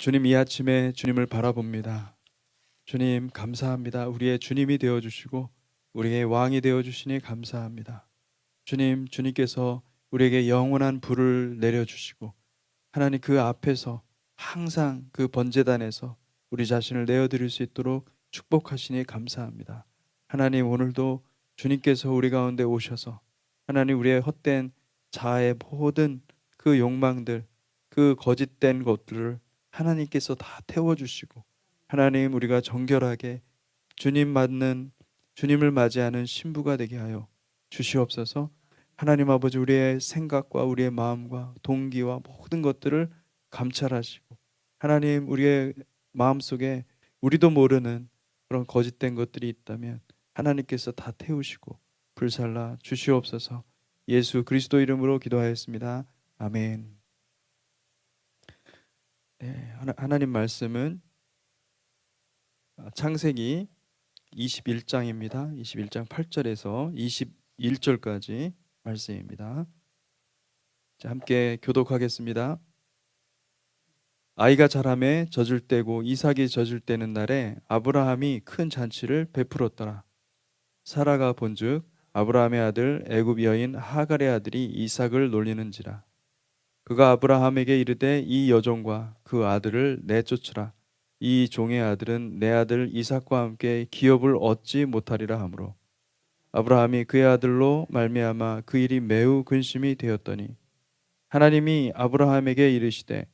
주님, 이 아침에 주님을 바라봅니다. 주님 감사합니다. 우리의 주님이 되어주시고 우리의 왕이 되어주시니 감사합니다. 주님, 주님께서 우리에게 영원한 불을 내려주시고 하나님 그 앞에서 항상 그 번제단에서 우리 자신을 내어드릴 수 있도록 축복하시니 감사합니다. 하나님, 오늘도 주님께서 우리 가운데 오셔서 하나님 우리의 헛된 자아의 모든 그 욕망들, 그 거짓된 것들을 하나님께서 다 태워주시고 하나님, 우리가 정결하게 주님을 맞이하는 신부가 되게 하여 주시옵소서. 하나님 아버지, 우리의 생각과 우리의 마음과 동기와 모든 것들을 감찰하시고 하나님, 우리의 마음속에 우리도 모르는 그런 거짓된 것들이 있다면 하나님께서 다 태우시고 불살라 주시옵소서. 예수 그리스도 이름으로 기도하였습니다. 아멘. 네, 하나님 말씀은 창세기 21장입니다. 21장 8절에서 21절까지 말씀입니다. 자, 함께 교독하겠습니다. 아이가 자라매 젖을 때고 이삭이 젖을 때는 날에 아브라함이 큰 잔치를 베풀었더라. 사라가 본즉 아브라함의 아들 애굽 여인 하갈의 아들이 이삭을 놀리는지라. 그가 아브라함에게 이르되 이 여종과 그 아들을 내쫓으라. 이 종의 아들은 내 아들 이삭과 함께 기업을 얻지 못하리라 하므로 아브라함이 그의 아들로 말미암아 그 일이 매우 근심이 되었더니 하나님이 아브라함에게 이르시되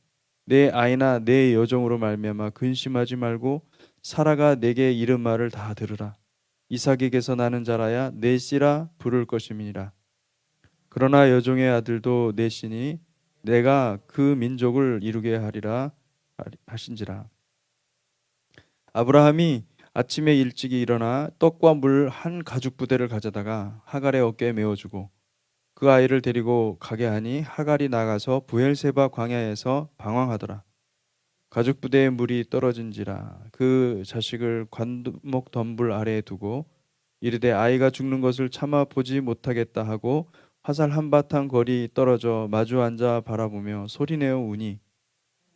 내 아이나 내 여종으로 말미암아 근심하지 말고 사라가 내게 이른 말을 다 들으라. 이삭에게서 나는 자라야 내 씨라 부를 것임이니라. 그러나 여종의 아들도 내 씨니 내가 그 민족을 이루게 하리라 하신지라. 아브라함이 아침에 일찍이 일어나 떡과 물 한 가죽 부대를 가져다가 하갈의 어깨에 메어주고 그 아이를 데리고 가게 하니 하갈이 나가서 부엘세바 광야에서 방황하더라. 가죽 부대에 물이 떨어진지라 그 자식을 관목 덤불 아래에 두고 이르되 아이가 죽는 것을 참아 보지 못하겠다 하고 화살 한바탕 거리 떨어져 마주 앉아 바라보며 소리내어 우니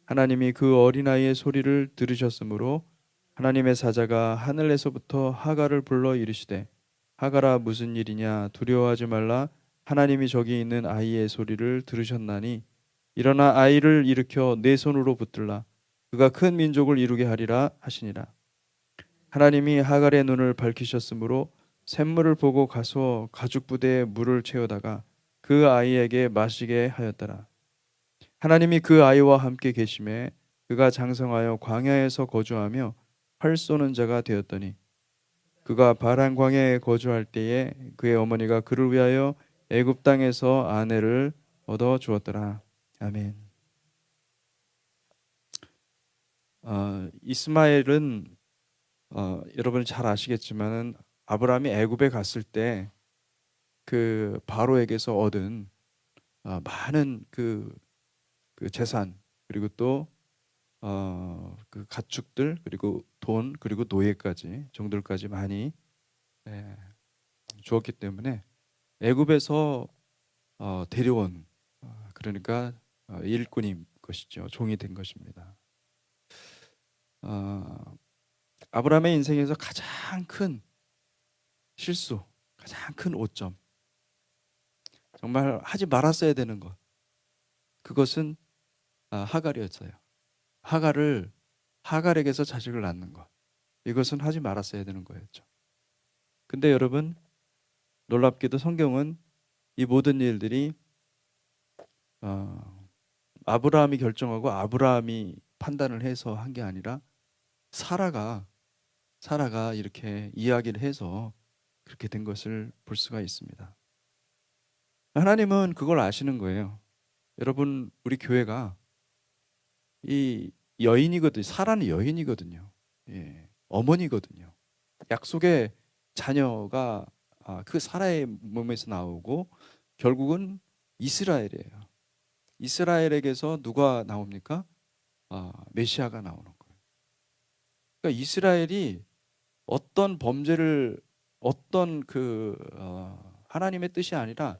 하나님이 그 어린아이의 소리를 들으셨으므로 하나님의 사자가 하늘에서부터 하갈을 불러 이르시되 하갈아 무슨 일이냐 두려워하지 말라. 하나님이 저기 있는 아이의 소리를 들으셨나니 일어나 아이를 일으켜 내 손으로 붙들라. 그가 큰 민족을 이루게 하리라 하시니라. 하나님이 하갈의 눈을 밝히셨으므로 샘물을 보고 가서 가죽 부대에 물을 채우다가 그 아이에게 마시게 하였더라. 하나님이 그 아이와 함께 계심에 그가 장성하여 광야에서 거주하며 활 쏘는 자가 되었더니 그가 바란 광야에 거주할 때에 그의 어머니가 그를 위하여 애굽 땅에서 아내를 얻어 주었더라. 아멘. 이스마엘은 여러분이 잘 아시겠지만은 아브라함이 애굽에 갔을 때 그 바로에게서 얻은 많은 그 재산 그리고 또 그 가축들 그리고 돈 그리고 노예까지 종들까지 많이 주었기 때문에 애굽에서 데려온 그러니까 일꾼인 것이죠. 종이 된 것입니다. 아브라함의 인생에서 가장 큰 실수, 가장 큰 오점, 정말 하지 말았어야 되는 것, 그것은 하갈이었어요. 하갈에게서 자식을 낳는 것, 이것은 하지 말았어야 되는 거였죠. 근데 여러분, 놀랍게도 성경은 이 모든 일들이 아브라함이 결정하고 아브라함이 판단을 해서 한 게 아니라 사라가 이렇게 이야기를 해서 그렇게 된 것을 볼 수가 있습니다. 하나님은 그걸 아시는 거예요. 여러분, 우리 교회가 이 여인이거든요. 사라는 여인이거든요. 예, 어머니거든요. 약속의 자녀가 그 사라의 몸에서 나오고 결국은 이스라엘이에요. 이스라엘에게서 누가 나옵니까? 메시아가 나오는 거예요. 그러니까 이스라엘이 어떤 범죄를 어떤 하나님의 뜻이 아니라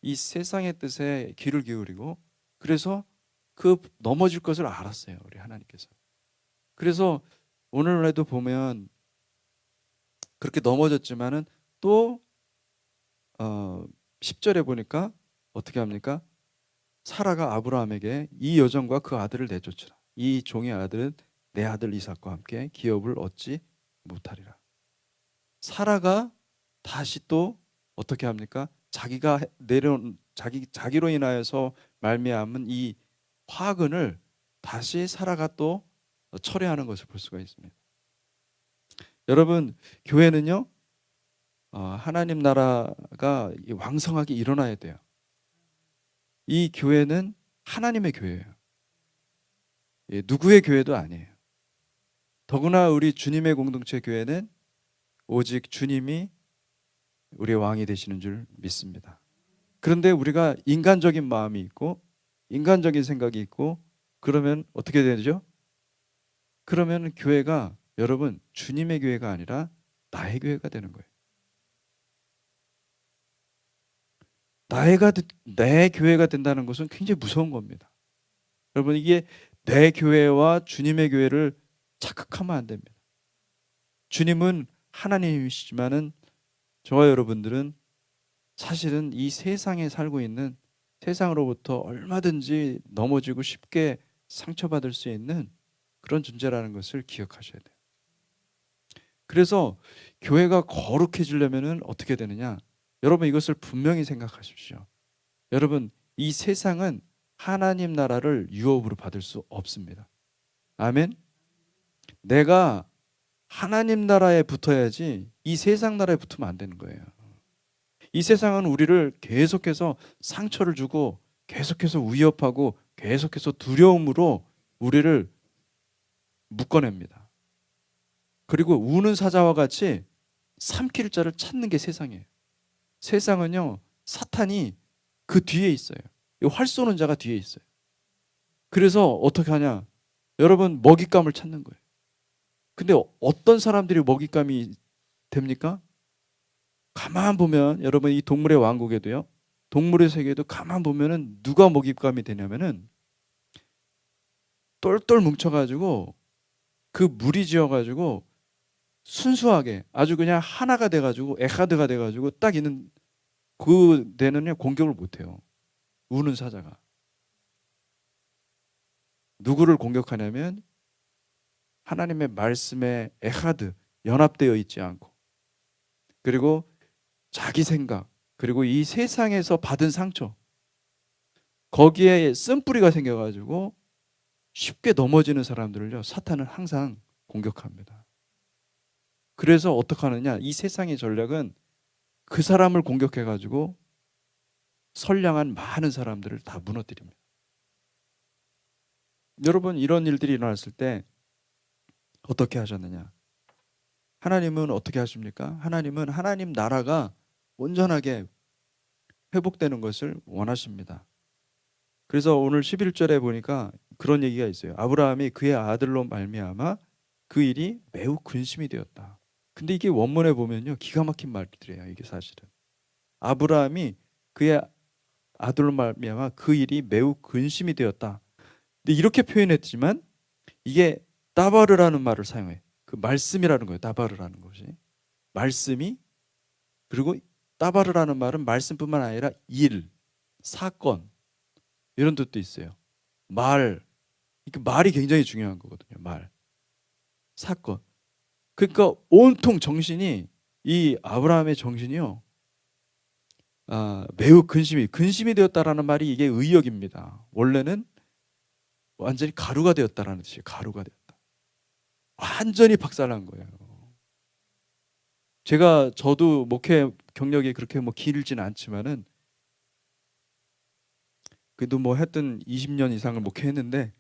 이 세상의 뜻에 귀를 기울이고 그래서 그 넘어질 것을 알았어요, 우리 하나님께서. 그래서 오늘날에도 보면 그렇게 넘어졌지만은 또 10절에 보니까 어떻게 합니까? 사라가 아브라함에게 이 여종과 그 아들을 내쫓으라. 이 종의 아들은 내 아들 이삭과 함께 기업을 얻지 못하리라. 사라가 다시 또 어떻게 합니까? 자기가 내려온 자기로 인하여서 말미암은 이 화근을 다시 사라가 또 철회하는 것을 볼 수가 있습니다. 여러분, 교회는요, 하나님 나라가 왕성하게 일어나야 돼요. 이 교회는 하나님의 교회예요. 예, 누구의 교회도 아니에요. 더구나 우리 주님의 공동체 교회는 오직 주님이 우리의 왕이 되시는 줄 믿습니다. 그런데 우리가 인간적인 마음이 있고 인간적인 생각이 있고 그러면 어떻게 되죠? 그러면 교회가 여러분 주님의 교회가 아니라 나의 교회가 되는 거예요. 내 교회가 된다는 것은 굉장히 무서운 겁니다. 여러분 이게 내 교회와 주님의 교회를 착각하면 안 됩니다. 주님은 하나님이시지만은 저와 여러분들은 사실은 이 세상에 살고 있는 세상으로부터 얼마든지 넘어지고 쉽게 상처받을 수 있는 그런 존재라는 것을 기억하셔야 돼요. 그래서 교회가 거룩해지려면 어떻게 되느냐? 여러분 이것을 분명히 생각하십시오. 여러분 이 세상은 하나님 나라를 유업으로 받을 수 없습니다. 아멘? 내가 하나님 나라에 붙어야지 이 세상 나라에 붙으면 안 되는 거예요. 이 세상은 우리를 계속해서 상처를 주고 계속해서 위협하고 계속해서 두려움으로 우리를 묶어냅니다. 그리고 우는 사자와 같이 삼킬 자를 찾는 게 세상이에요. 세상은요 사탄이 그 뒤에 있어요. 활 쏘는 자가 뒤에 있어요. 그래서 어떻게 하냐? 여러분 먹잇감을 찾는 거예요. 근데 어떤 사람들이 먹잇감이 됩니까? 가만 보면 여러분 이 동물의 왕국에도요, 동물의 세계에도 가만 보면은 누가 먹잇감이 되냐면은 똘똘 뭉쳐가지고 그 무리지어가지고 순수하게 아주 그냥 하나가 돼가지고 에카드가 돼가지고 딱 있는 그 데는요 공격을 못해요. 우는 사자가 누구를 공격하냐면 하나님의 말씀에 에카드 연합되어 있지 않고 그리고 자기 생각 그리고 이 세상에서 받은 상처 거기에 쓴뿌리가 생겨가지고 쉽게 넘어지는 사람들을요 사탄은 항상 공격합니다. 그래서 어떻게 하느냐? 이 세상의 전략은 그 사람을 공격해가지고 선량한 많은 사람들을 다 무너뜨립니다. 여러분 이런 일들이 일어났을 때 어떻게 하셨느냐? 하나님은 어떻게 하십니까? 하나님은 하나님 나라가 온전하게 회복되는 것을 원하십니다. 그래서 오늘 11절에 보니까 그런 얘기가 있어요. 아브라함이 그의 아들로 말미암아 그 일이 매우 근심이 되었다. 근데 이게 원문에 보면요 기가 막힌 말들이에요. 이게 사실은 아브라함이 그의 아들로 말미암아 그 일이 매우 근심이 되었다. 근데 이렇게 표현했지만 이게 따바르라는 말을 사용해. 그 말씀이라는 거예요. 따바르라는 것이 말씀이 그리고 따바르라는 말은 말씀뿐만 아니라 일, 사건 이런 뜻도 있어요. 말, 말이 굉장히 중요한 거거든요. 말, 사건. 그러니까 온통 정신이 이 아브라함의 정신이요. 매우 근심이 되었다라는 말이 이게 의역입니다. 원래는 완전히 가루가 되었다라는 뜻이에요. 가루가 되었다. 완전히 박살난 거예요. 저도 목회 경력이 그렇게 뭐 길진 않지만은 그래도 뭐 했던 20년 이상을 목회했는데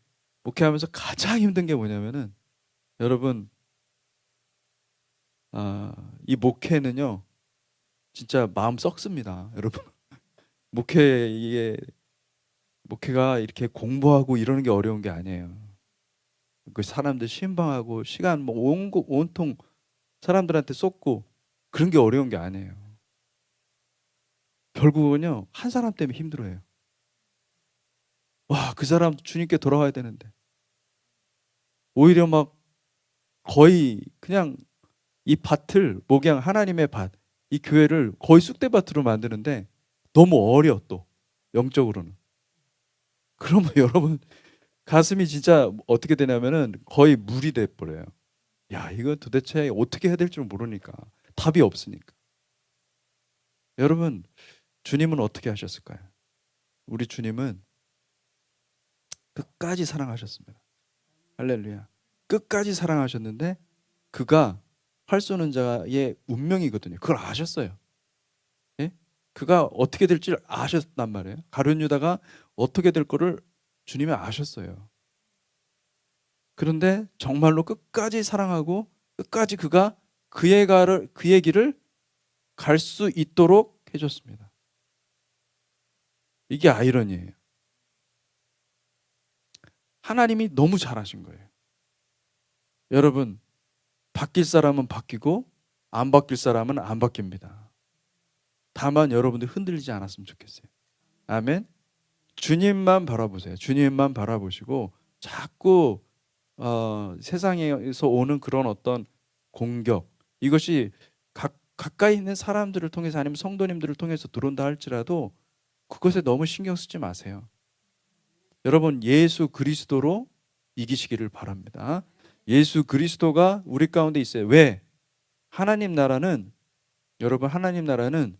목회하면서 가장 힘든 게 뭐냐면은 여러분 이 목회는요 진짜 마음 썩습니다. 여러분 목회가 이렇게 공부하고 이러는 게 어려운 게 아니에요. 그 사람들 신방하고 시간 뭐 온통 사람들한테 쏟고 그런 게 어려운 게 아니에요. 결국은요 한 사람 때문에 힘들어요. 와, 그 사람 주님께 돌아와야 되는데 오히려 막 거의 그냥 이 밭을 목양 하나님의 밭, 이 교회를 거의 쑥대밭으로 만드는데 너무 어려 또 영적으로는. 그러면 여러분 가슴이 진짜 어떻게 되냐면은 거의 물이 돼 버려요. 야, 이거 도대체 어떻게 해야 될지 모르니까 답이 없으니까. 여러분 주님은 어떻게 하셨을까요? 우리 주님은 끝까지 사랑하셨습니다. 할렐루야. 끝까지 사랑하셨는데 그가 활 쏘는 자의 운명이거든요. 그걸 아셨어요. 예? 그가 어떻게 될지 아셨단 말이에요. 가룟 유다가 어떻게 될 거를 주님이 아셨어요. 그런데 정말로 끝까지 사랑하고 끝까지 그가 그의 길을 갈 수 있도록 해줬습니다. 이게 아이러니예요. 하나님이 너무 잘하신 거예요. 여러분 바뀔 사람은 바뀌고 안 바뀔 사람은 안 바뀝니다. 다만 여러분들 흔들리지 않았으면 좋겠어요. 아멘. 주님만 바라보세요. 주님만 바라보시고 자꾸 세상에서 오는 그런 어떤 공격, 이것이 가까이 있는 사람들을 통해서 아니면 성도님들을 통해서 들어온다 할지라도 그것에 너무 신경 쓰지 마세요. 여러분 예수 그리스도로 이기시기를 바랍니다. 예수 그리스도가 우리 가운데 있어요. 왜? 하나님 나라는, 여러분 하나님 나라는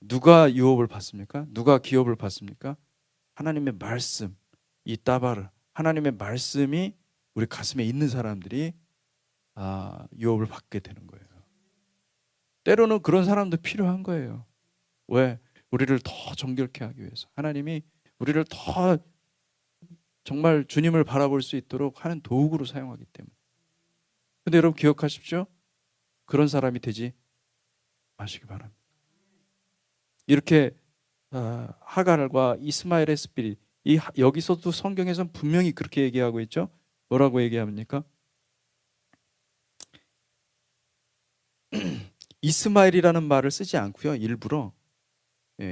누가 유업을 받습니까? 누가 기업을 받습니까? 하나님의 말씀, 이 따바르, 하나님의 말씀이 우리 가슴에 있는 사람들이 유업을 받게 되는 거예요. 때로는 그런 사람도 필요한 거예요. 왜? 우리를 더 정결케 하기 위해서. 하나님이 우리를 더 정말 주님을 바라볼 수 있도록 하는 도구로 사용하기 때문에. 근데 여러분 기억하십시오. 그런 사람이 되지 마시기 바랍니다. 이렇게 하갈과 이스마엘의 스피릿, 여기서도 성경에서는 분명히 그렇게 얘기하고 있죠. 뭐라고 얘기합니까? 이스마엘이라는 말을 쓰지 않고요. 일부러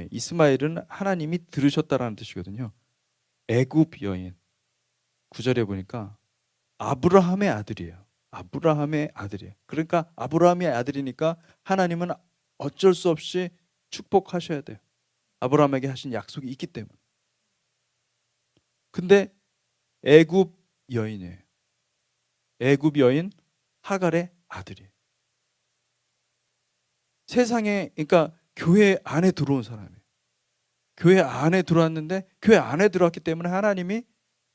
이스마엘은 하나님이 들으셨다라는 뜻이거든요. 애굽 여인 9절에 보니까 아브라함의 아들이에요. 아브라함의 아들이에요. 그러니까 아브라함의 아들이니까 하나님은 어쩔 수 없이 축복하셔야 돼요. 아브라함에게 하신 약속이 있기 때문에. 근데 애굽 여인이에요. 애굽 여인 하갈의 아들이에요. 세상에, 그러니까 교회 안에 들어온 사람이에요. 교회 안에 들어왔는데 교회 안에 들어왔기 때문에 하나님이,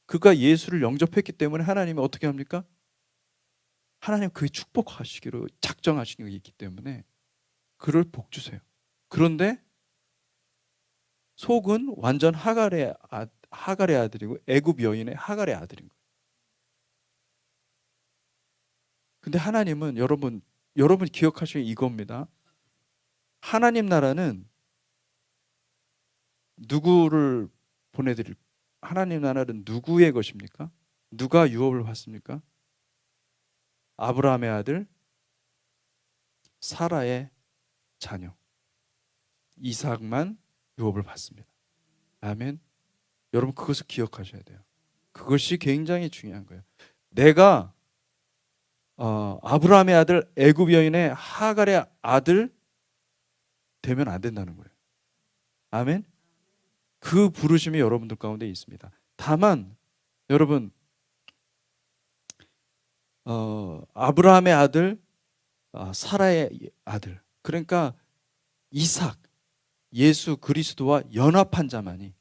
그가 예수를 영접했기 때문에 하나님이 어떻게 합니까? 하나님 그의 축복하시기로 작정하신 게 있기 때문에 그를 복 주세요. 그런데 속은 완전 하갈의 아들이고 애굽 여인의 하갈의 아들인 거예요. 근데 하나님은 여러분 기억하셔야 이겁니다. 하나님 나라는 누구를 하나님 나라는 누구의 것입니까? 누가 유업을 받습니까? 아브라함의 아들 사라의 자녀 이삭만 유업을 받습니다. 아멘. 여러분 그것을 기억하셔야 돼요. 그것이 굉장히 중요한 거예요. 내가 아브라함의 아들 애굽 여인의 하갈의 아들 되면 안 된다는 거예요. 아멘. 그 부르심이 여러분들 가운데 있습니다. 다만 여러분 아브라함의 아들 사라의 아들, 그러니까 이삭, 예수 그리스도와 연합한 자만이,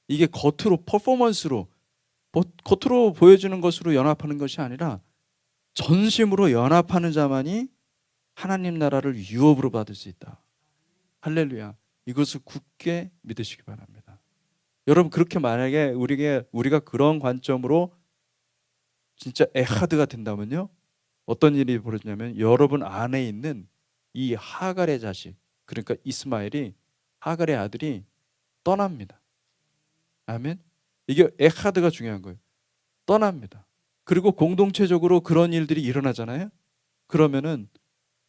이게 겉으로 퍼포먼스로 겉으로 보여주는 것으로 연합하는 것이 아니라 전심으로 연합하는 자만이 하나님 나라를 유업으로 받을 수 있다. 할렐루야. 이것을 굳게 믿으시기 바랍니다. 여러분 그렇게 만약에 우리가 그런 관점으로 진짜 에하드가 된다면요, 어떤 일이 벌어지냐면 여러분 안에 있는 이 하갈의 자식, 그러니까 이스마엘이, 하갈의 아들이 떠납니다. 아멘. 이게 에하드가 중요한 거예요. 떠납니다. 그리고 공동체적으로 그런 일들이 일어나잖아요. 그러면은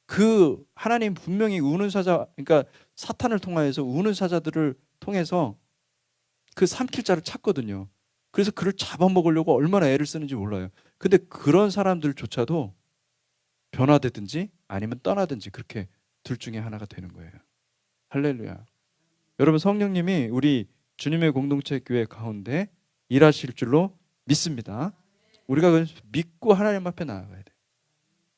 그 하나님 분명히 우는 사자, 그러니까 사탄을 통하여서 우는 사자들을 통해서 그 삼킬 자를 찾거든요. 그래서 그를 잡아먹으려고 얼마나 애를 쓰는지 몰라요. 근데 그런 사람들조차도 변화되든지 아니면 떠나든지 그렇게 둘 중에 하나가 되는 거예요. 할렐루야. 여러분, 성령님이 우리 주님의 공동체 교회 가운데 일하실 줄로 믿습니다. 우리가 믿고 하나님 앞에 나아가야 돼요.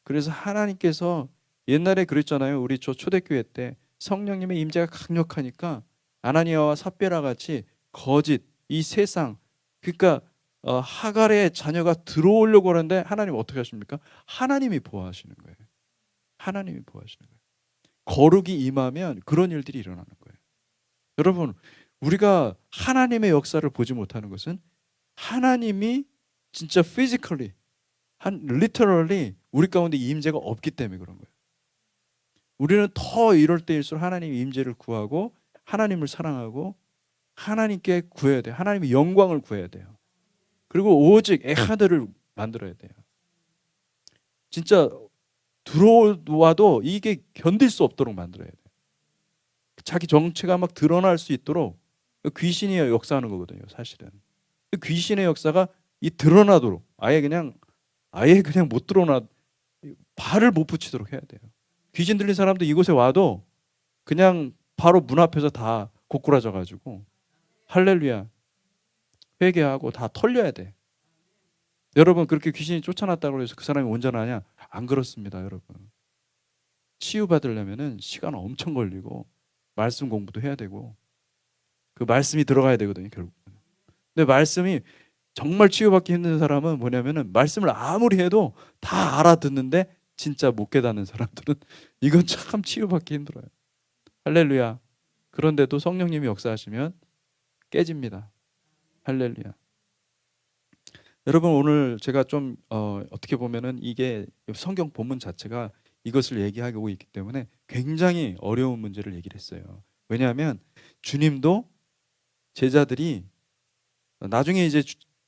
그래서 하나님께서 옛날에 그랬잖아요. 우리 초대교회 때 성령님의 임재가 강력하니까 아나니아와 삽비라 같이 거짓, 이 세상, 그러니까 하갈의 자녀가 들어오려고 하는데 하나님 어떻게 하십니까? 하나님이 보호하시는 거예요. 하나님이 보호하시는 거예요. 거룩이 임하면 그런 일들이 일어나는 거예요. 여러분, 우리가 하나님의 역사를 보지 못하는 것은 하나님이 진짜 physically, literally 우리 가운데 임재가 없기 때문에 그런 거예요. 우리는 더 이럴 때일수록 하나님의 임재를 구하고 하나님을 사랑하고 하나님께 구해야 돼요. 하나님의 영광을 구해야 돼요. 그리고 오직 에하드를 만들어야 돼요. 진짜 들어와도 이게 견딜 수 없도록 만들어야 돼요. 자기 정체가 막 드러날 수 있도록 귀신이 역사하는 거거든요. 사실은 귀신의 역사가 이 드러나도록 아예 그냥 못 드러나, 발을 못 붙이도록 해야 돼요. 귀신 들린 사람도 이곳에 와도 그냥 바로 문 앞에서 다 고꾸라져 가지고 할렐루야 회개하고 다 털려야 돼. 여러분, 그렇게 귀신이 쫓아났다고 해서 그 사람이 온전하냐? 안 그렇습니다. 여러분, 치유받으려면 시간 엄청 걸리고 말씀 공부도 해야 되고 그 말씀이 들어가야 되거든요, 결국은. 근데 말씀이 정말 치유받기 힘든 사람은 뭐냐면은 말씀을 아무리 해도 다 알아듣는데 진짜 못 깨닫는 사람들은 이건 참 치유받기 힘들어요. 할렐루야. 그런데도 성령님이 역사하시면 깨집니다. 할렐루야. 여러분, 오늘 제가 좀 어떻게 보면은 이게 성경 본문 자체가 이것을 얘기하고 있기 때문에 굉장히 어려운 문제를 얘기를 했어요. 왜냐하면 주님도 제자들이 나중에 이제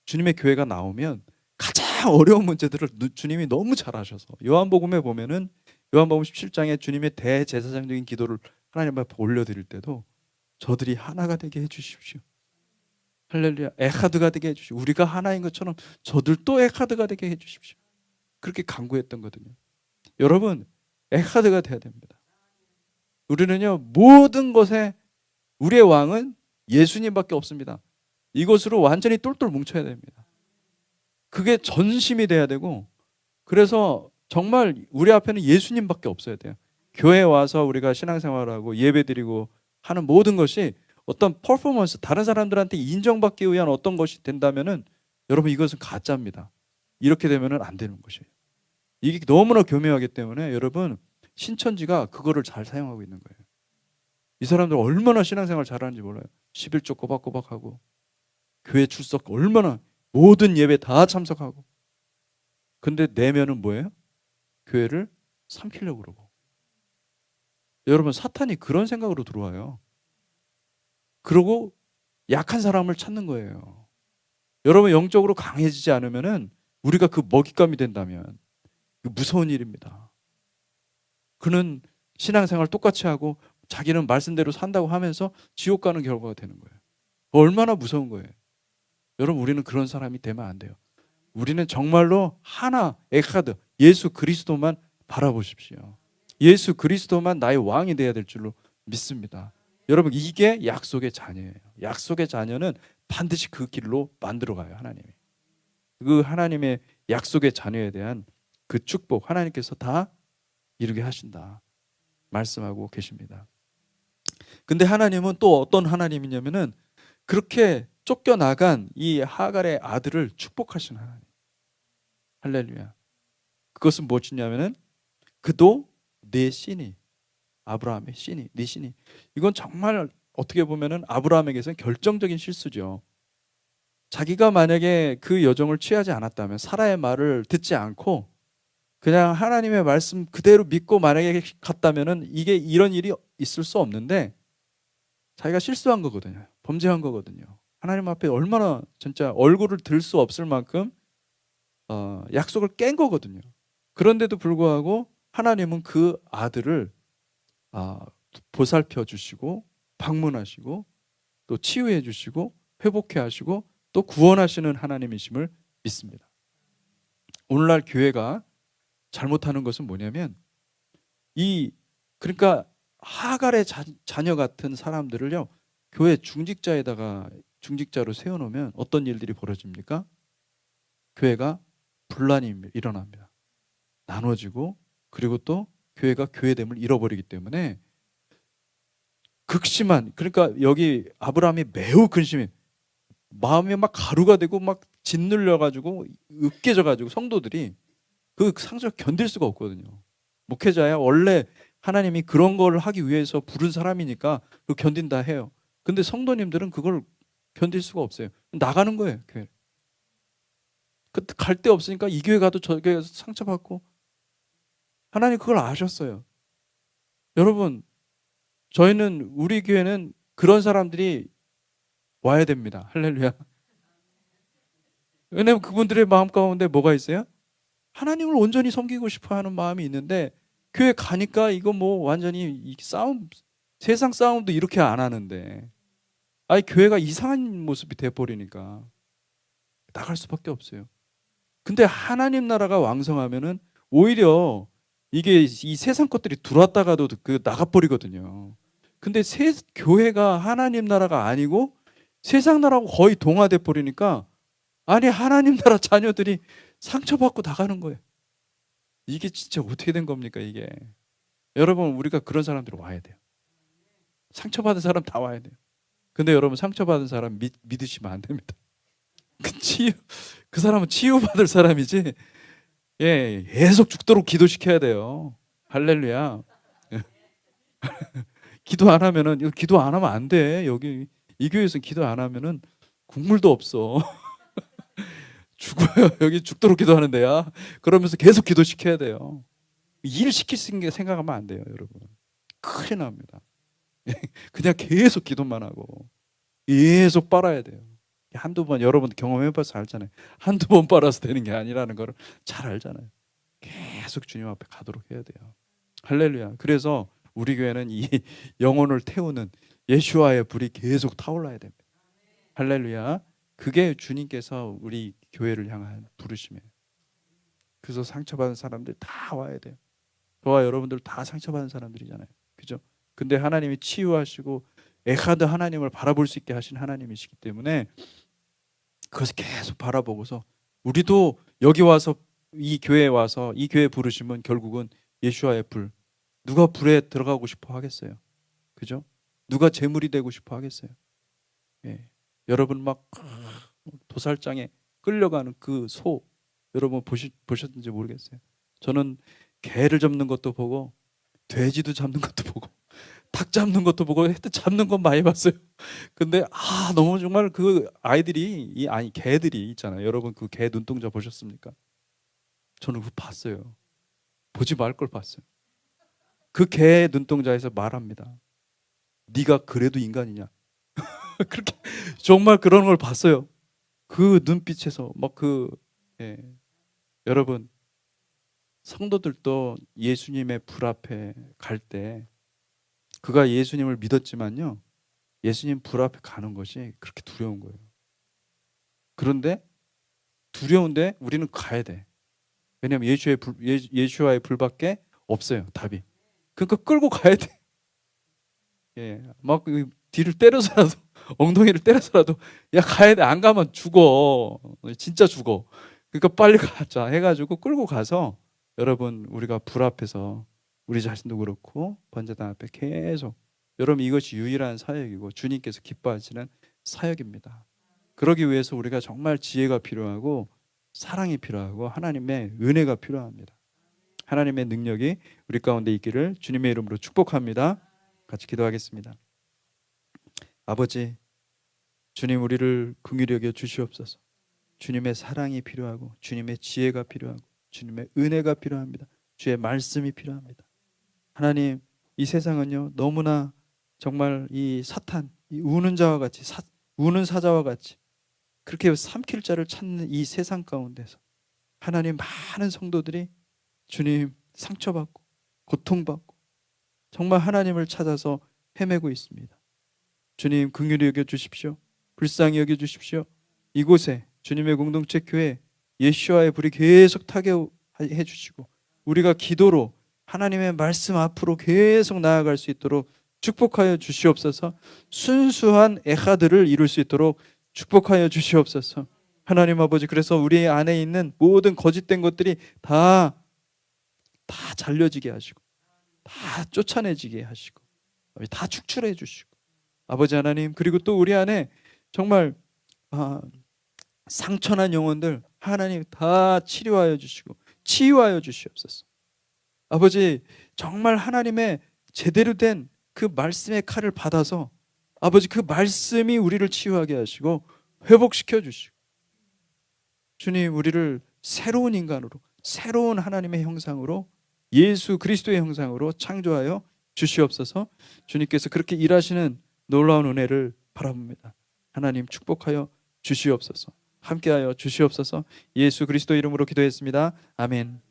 주님의 교회가 나오면 가장 어려운 문제들을 주님이 너무 잘 아셔서 요한복음에 보면은 요한복음 17장에 주님의 대제사장적인 기도를 하나님 앞에 올려드릴 때도 저들이 하나가 되게 해주십시오. 할렐루야. 에카드가 되게 해주십시오. 우리가 하나인 것처럼 저들도 에카드가 되게 해주십시오. 그렇게 간구했던 거거든요. 여러분, 에카드가 돼야 됩니다. 우리는요, 모든 것에 우리의 왕은 예수님밖에 없습니다. 이것으로 완전히 똘똘 뭉쳐야 됩니다. 그게 전심이 돼야 되고, 그래서 정말 우리 앞에는 예수님밖에 없어야 돼요. 교회에 와서 우리가 신앙생활하고 예배드리고 하는 모든 것이 어떤 퍼포먼스, 다른 사람들한테 인정받기 위한 어떤 것이 된다면은 여러분, 이것은 가짜입니다. 이렇게 되면은 안 되는 것이에요. 이게 너무나 교묘하기 때문에 여러분, 신천지가 그거를 잘 사용하고 있는 거예요. 이 사람들 얼마나 신앙생활 잘하는지 몰라요. 11조 꼬박꼬박하고 교회 출석 얼마나 모든 예배 다 참석하고. 근데 내면은 뭐예요? 교회를 삼키려고 그러고. 여러분, 사탄이 그런 생각으로 들어와요. 그러고 약한 사람을 찾는 거예요. 여러분, 영적으로 강해지지 않으면은 우리가 그 먹잇감이 된다면 무서운 일입니다. 그는 신앙생활 똑같이 하고 자기는 말씀대로 산다고 하면서 지옥 가는 결과가 되는 거예요. 얼마나 무서운 거예요. 여러분, 우리는 그런 사람이 되면 안 돼요. 우리는 정말로 하나, 에카드, 예수 그리스도만 바라보십시오. 예수 그리스도만 나의 왕이 되어야 될 줄로 믿습니다. 여러분, 이게 약속의 자녀예요. 약속의 자녀는 반드시 그 길로 만들어가요. 하나님이. 그 하나님의 약속의 자녀에 대한 그 축복 하나님께서 다 이루게 하신다 말씀하고 계십니다. 근데 하나님은 또 어떤 하나님이냐면은 그렇게 쫓겨나간 이 하갈의 아들을 축복하신 하나님. 할렐루야. 그것은 무엇이냐면은 그도 내 신이, 아브라함의 신이, 네 신이. 이건 정말 어떻게 보면은 아브라함에게서는 결정적인 실수죠. 자기가 만약에 그 여정을 취하지 않았다면, 사라의 말을 듣지 않고 그냥 하나님의 말씀 그대로 믿고 만약에 갔다면은 이게 이런 일이 있을 수 없는데 자기가 실수한 거거든요. 범죄한 거거든요. 하나님 앞에 얼마나 진짜 얼굴을 들 수 없을 만큼 약속을 깬 거거든요. 그런데도 불구하고 하나님은 그 아들을 보살펴 주시고 방문하시고 또 치유해 주시고 회복해 하시고 또 구원하시는 하나님이심을 믿습니다. 오늘날 교회가 잘못하는 것은 뭐냐면 그러니까 하갈의 자녀 같은 사람들을요, 교회 중직자로 세워놓으면 어떤 일들이 벌어집니까? 교회가 분란이 일어납니다. 나눠지고, 그리고 또 교회가 교회됨을 잃어버리기 때문에 극심한, 그러니까 여기 아브라함이 매우 근심해, 마음이 막 가루가 되고 막 짓눌려가지고 으깨져가지고 성도들이 그 상처를 견딜 수가 없거든요. 목회자야 원래 하나님이 그런 걸 하기 위해서 부른 사람이니까 그거 견딘다 해요. 근데 성도님들은 그걸 견딜 수가 없어요. 나가는 거예요, 교회. 갈 데 없으니까 이 교회 가도 저 교회 가서 상처받고. 하나님 그걸 아셨어요. 여러분, 우리 교회는 그런 사람들이 와야 됩니다. 할렐루야. 왜냐면 그분들의 마음 가운데 뭐가 있어요? 하나님을 온전히 섬기고 싶어 하는 마음이 있는데, 교회 가니까 이거 뭐 완전히 세상 싸움도 이렇게 안 하는데, 교회가 이상한 모습이 돼버리니까 나갈 수밖에 없어요. 근데 하나님 나라가 왕성하면은 오히려 이게 이 세상 것들이 들어왔다가도 나가버리거든요. 근데 교회가 하나님 나라가 아니고 세상 나라하고 거의 동화돼 버리니까, 하나님 나라 자녀들이 상처받고 나가는 거예요. 이게 진짜 어떻게 된 겁니까, 이게? 여러분, 우리가 그런 사람들 와야 돼요. 상처받은 사람 다 와야 돼요. 근데 여러분, 상처받은 사람 믿으시면 안 됩니다. 그 사람은 치유받을 사람이지, 예, 계속 죽도록 기도시켜야 돼요. 할렐루야. 기도 안 하면 안 돼. 여기 이 교회에서 기도 안 하면은 국물도 없어. 죽어요. 여기 죽도록 기도하는 데야. 그러면서 계속 기도시켜야 돼요. 일 시킬 생각하면 안 돼요, 여러분. 큰일 납니다. 그냥 계속 기도만 하고 계속 빨아야 돼요. 한두 번, 여러분 경험해봐서 알잖아요. 한두 번 빨아서 되는 게 아니라는 걸 잘 알잖아요. 계속 주님 앞에 가도록 해야 돼요. 할렐루야. 그래서 우리 교회는 이 영혼을 태우는 예수와의 불이 계속 타올라야 됩니다. 할렐루야. 그게 주님께서 우리 교회를 향한 부르심이에요. 그래서 상처받은 사람들 다 와야 돼요. 저와 여러분들 다 상처받은 사람들이잖아요. 그죠? 근데 하나님이 치유하시고 에하드 하나님을 바라볼 수 있게 하신 하나님이시기 때문에 그것을 계속 바라보고서, 우리도 여기 와서 이 교회 부르심은 결국은 예수와의 불. 누가 불에 들어가고 싶어 하겠어요? 그죠? 누가 제물이 되고 싶어 하겠어요? 예. 여러분 막 도살장에 끌려가는 그 소, 여러분 보셨는지 모르겠어요. 저는 개를 잡는 것도 보고 돼지도 잡는 것도 보고 닭 잡는 것도 보고 하여튼 잡는 건 많이 봤어요. 근데 너무 정말 그 개들이 있잖아요. 여러분 그 개 눈동자 보셨습니까? 저는 그거 봤어요. 보지 말 걸 봤어요. 그 개 눈동자에서 말합니다. 네가 그래도 인간이냐? 그렇게 정말 그런 걸 봤어요. 그 눈빛에서 예. 여러분, 성도들도 예수님의 불 앞에 갈 때, 그가 예수님을 믿었지만요, 예수님 불 앞에 가는 것이 그렇게 두려운 거예요. 그런데 두려운데 우리는 가야 돼. 왜냐하면 예수와의 불밖에 없어요, 답이. 그러니까 끌고 가야 돼. 예, 막 뒤를 때려서라도 엉덩이를 때려서라도 가야 돼. 안 가면 죽어. 진짜 죽어. 그러니까 빨리 가자 해가지고 끌고 가서, 여러분 우리가 불 앞에서 우리 자신도 그렇고 번제단 앞에 계속, 여러분 이것이 유일한 사역이고 주님께서 기뻐하시는 사역입니다. 그러기 위해서 우리가 정말 지혜가 필요하고 사랑이 필요하고 하나님의 은혜가 필요합니다. 하나님의 능력이 우리 가운데 있기를 주님의 이름으로 축복합니다. 같이 기도하겠습니다. 아버지, 주님 우리를 긍휼히 여겨 주시옵소서. 주님의 사랑이 필요하고 주님의 지혜가 필요하고 주님의 은혜가 필요합니다. 주의 말씀이 필요합니다. 하나님, 이 세상은요 너무나 정말 이 사탄, 이 우는 자와 같이 우는 사자와 같이 그렇게 삼킬 자를 찾는 이 세상 가운데서 하나님, 많은 성도들이 주님 상처받고 고통받고 정말 하나님을 찾아서 헤매고 있습니다. 주님 긍휼히 여겨 주십시오. 불쌍히 여겨 주십시오. 이곳에 주님의 공동체 교회 예수와의 불이 계속 타게 해주시고 우리가 기도로 하나님의 말씀 앞으로 계속 나아갈 수 있도록 축복하여 주시옵소서. 순수한 에하드를 이룰 수 있도록 축복하여 주시옵소서. 하나님 아버지, 그래서 우리 안에 있는 모든 거짓된 것들이 다 잘려지게 하시고 다 쫓아내지게 하시고 다 축출해 주시고 아버지 하나님, 그리고 또 우리 안에 정말 상처난 영혼들 하나님 다 치료하여 주시고 치유하여 주시옵소서. 아버지, 정말 하나님의 제대로 된 그 말씀의 칼을 받아서 아버지 그 말씀이 우리를 치유하게 하시고 회복시켜 주시고 주님, 우리를 새로운 인간으로, 새로운 하나님의 형상으로, 예수 그리스도의 형상으로 창조하여 주시옵소서. 주님께서 그렇게 일하시는 놀라운 은혜를 바라봅니다. 하나님 축복하여 주시옵소서. 함께하여 주시옵소서. 예수 그리스도 이름으로 기도했습니다. 아멘.